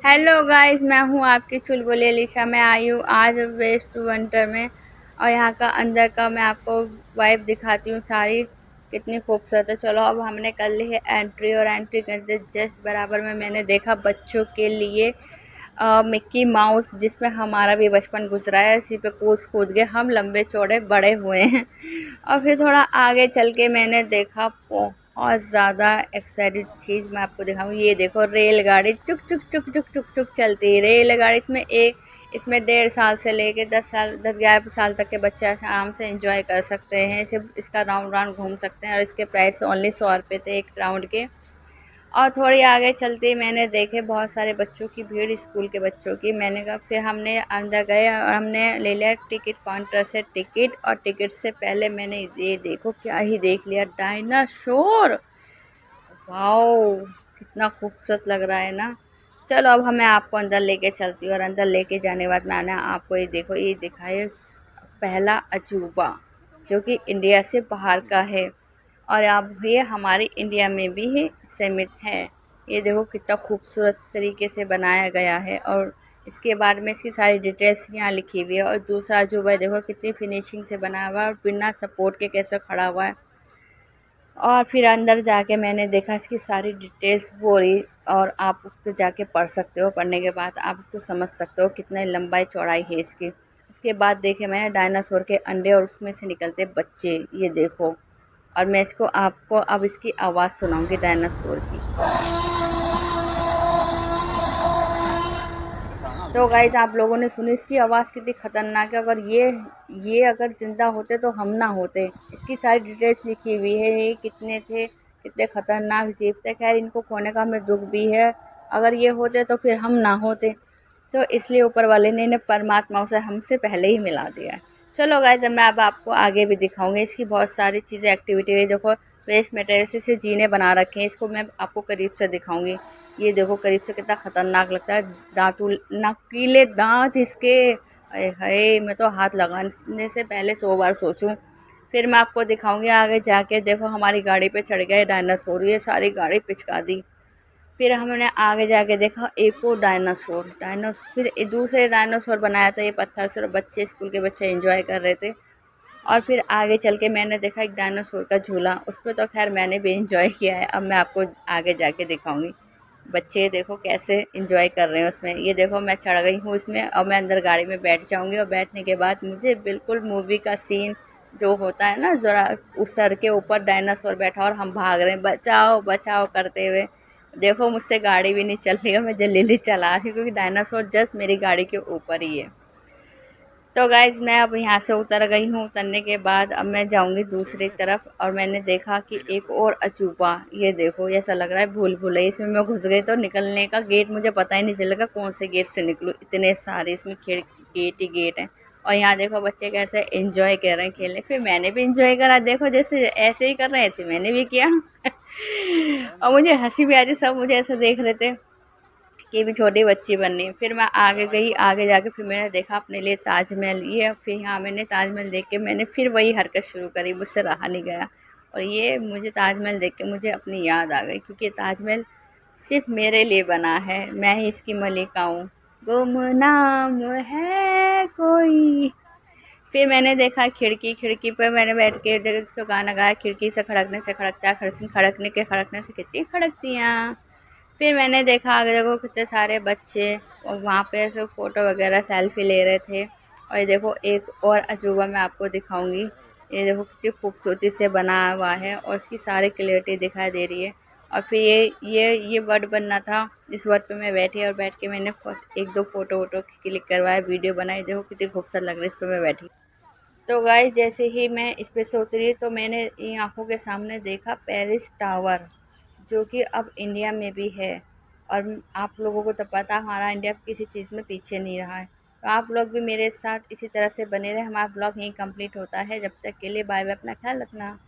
Hello guys, मैं हूँ आपकी चुलबुली अलीशा। मैं आई हूँ आज वेस्ट वंटर में और यहाँ का अंदर का मैं आपको वाइब दिखाती हूँ सारी कितनी खूबसूरत है। चलो अब हमने कर ली है एंट्री और एंट्री करते जस्ट बराबर में मैंने देखा बच्चों के लिए मिक्की माउस, जिसमें हमारा भी बचपन गुजरा है। इसी पे कूद कूद के हम लंबे चौड़े बड़े हुए हैं। और फिर थोड़ा आगे चल के मैंने देखा बहुत ज़्यादा एक्साइटेड चीज़ मैं आपको दिखाऊंगी। ये देखो रेलगाड़ी चुक चुक चुक चुक चुक चुक चलती है रेलगाड़ी। इसमें 1.5 साल से लेके 10 साल 10-11 साल तक के बच्चे आराम से एंजॉय कर सकते हैं। इसका राउंड राउंड घूम सकते हैं और इसके प्राइस ओनली 100 रुपये थे एक राउंड के। और थोड़ी आगे चलते मैंने देखे बहुत सारे बच्चों की भीड़, स्कूल के बच्चों की। मैंने कहा फिर हमने अंदर गए और हमने ले लिया टिकट काउंटर से टिकट। और टिकट से पहले मैंने ये देखो क्या ही देख लिया, डायनासोर। वाओ, कितना खूबसूरत लग रहा है ना। चलो अब हमें आपको अंदर लेके चलती हूँ और अंदर लेके जाने के बाद मैंने आपको ये देखो ये दिखाया पहला अजूबा, जो कि इंडिया से बाहर का है और अब ये हमारी इंडिया में भी ही सीमित है। ये देखो कितना खूबसूरत तरीके से बनाया गया है और इसके बारे में इसकी सारी डिटेल्स यहाँ लिखी हुई है। और दूसरा अजूबा देखो कितनी फिनिशिंग से बना हुआ है और बिना सपोर्ट के कैसे खड़ा हुआ है। और फिर अंदर जाके मैंने देखा इसकी सारी डिटेल्स पूरी, और आप उसको जाके पढ़ सकते हो। पढ़ने के बाद आप इसको समझ सकते हो कितनी लंबाई चौड़ाई है इसकी। उसके बाद देखे मैंने डायनासोर के अंडे और उसमें से निकलते बच्चे, ये देखो। और मैं इसको आपको अब इसकी आवाज़ सुनाऊंगी डायनासोर की। तो गाइस आप लोगों ने सुनी इसकी आवाज़ कितनी ख़तरनाक है। अगर ये अगर ज़िंदा होते तो हम ना होते। इसकी सारी डिटेल्स लिखी हुई है, ये कितने थे, कितने ख़तरनाक जीव थे। खैर इनको खोने का हमें दुख भी है, अगर ये होते तो फिर हम ना होते। तो इसलिए ऊपर वाले ने इन्हें परमात्मा उसे हमसे पहले ही मिला दिया है। चलो गाइस मैं अब आपको आगे भी दिखाऊंगी। इसकी बहुत सारी चीज़ें एक्टिविटी है। देखो वेस्ट मटेरियल से जीने बना रखे हैं, इसको मैं आपको करीब से दिखाऊंगी। ये देखो करीब से कितना ख़तरनाक लगता है। नकीले दांत इसके, अरे हाय, मैं तो हाथ लगाने से पहले 100 बार सोचूं। फिर मैं आपको दिखाऊंगी आगे जाके। देखो हमारी गाड़ी पे चढ़ गए डायनासोर, ये सारी गाड़ी पिचका दी। फिर हमने आगे जाके देखा एक और डायनासोर फिर दूसरे डायनासोर बनाया था ये पत्थर से, और बच्चे स्कूल के बच्चे एंजॉय कर रहे थे। और फिर आगे चल के मैंने देखा एक डायनासोर का झूला, उस पर तो खैर मैंने भी इंजॉय किया है। अब मैं आपको आगे जाके दिखाऊंगी। बच्चे देखो कैसे इंजॉय कर रहे हैं उसमें। ये देखो मैं चढ़ गई हूँ इसमें और मैं अंदर गाड़ी में बैठ जाऊंगी। और बैठने के बाद मुझे बिल्कुल मूवी का सीन जो होता है ना, ज़रा उस सर के ऊपर डायनासोर बैठा और हम भाग रहे हैं बचाओ बचाओ करते हुए। देखो मुझसे गाड़ी भी नहीं चल रही है, मैं जल्दी चला रही हूँ क्योंकि डायनासोर जस्ट मेरी गाड़ी के ऊपर ही है। तो गाइज़ मैं अब यहाँ से उतर गई हूँ। उतरने के बाद अब मैं जाऊँगी दूसरी तरफ और मैंने देखा कि एक और अजूबा, ये देखो ऐसा लग रहा है भूल भुलैया। इसमें मैं घुस गई तो निकलने का गेट मुझे पता ही नहीं चलेगा कौन से गेट से निकलूँ, इतने सारे इसमें गेट ही गेट हैं। और यहाँ देखो बच्चे कैसे एंजॉय कर रहे हैं खेलने। फिर मैंने भी इंजॉय करा, देखो जैसे ऐसे ही कर रहे हैं ऐसे मैंने भी किया। और मुझे हंसी भी आती, सब मुझे ऐसे देख रहे थे कि भी छोटी बच्ची बननी। फिर मैं आगे गई, आगे जाके फिर मैंने देखा अपने लिए ताजमहल। ये फिर यहाँ मैंने ताजमहल देख के मैंने फिर वही हरकत शुरू करी, मुझसे रहा नहीं गया। और ये मुझे ताजमहल देख के मुझे अपनी याद आ गई, क्योंकि ताजमहल सिर्फ मेरे लिए बना है, मैं ही इसकी मलिका हूँ। गुमनाम है कोई। फिर मैंने देखा खिड़की पर मैंने बैठ के जगह उसको गाना गाया, खिड़की से खड़कता है, खड़कने से कितनी खड़कतियाँ। फिर मैंने देखा आगे देखो कितने सारे बच्चे और वहाँ पे ऐसे फ़ोटो वगैरह सेल्फी ले रहे थे। और ये देखो एक और अजूबा मैं आपको दिखाऊंगी। ये देखो कितनी खूबसूरती से बना हुआ है और इसकी सारी क्लियरिटी दिखाई दे रही है। और फिर ये वर्ड बनना था, इस वर्ड पे मैं बैठी और बैठ के मैंने फर्स्ट 1-2 फ़ोटो वोटो क्लिक करवाया, वीडियो बनाई। देखो कितनी खूबसूरत लग रही है इस पर मैं बैठी। तो गाइस जैसे ही मैं इस पे से उतरी तो मैंने इन आँखों के सामने देखा पेरिस टावर, जो कि अब इंडिया में भी है। और आप लोगों को तो पता हमारा इंडिया किसी चीज़ में पीछे नहीं रहा है। तो आप लोग भी मेरे साथ इसी तरह से बने रहे। हमारा ब्लॉग यहीं कंप्लीट होता है, जब तक के लिए बाय बाय, अपना ख्याल रखना।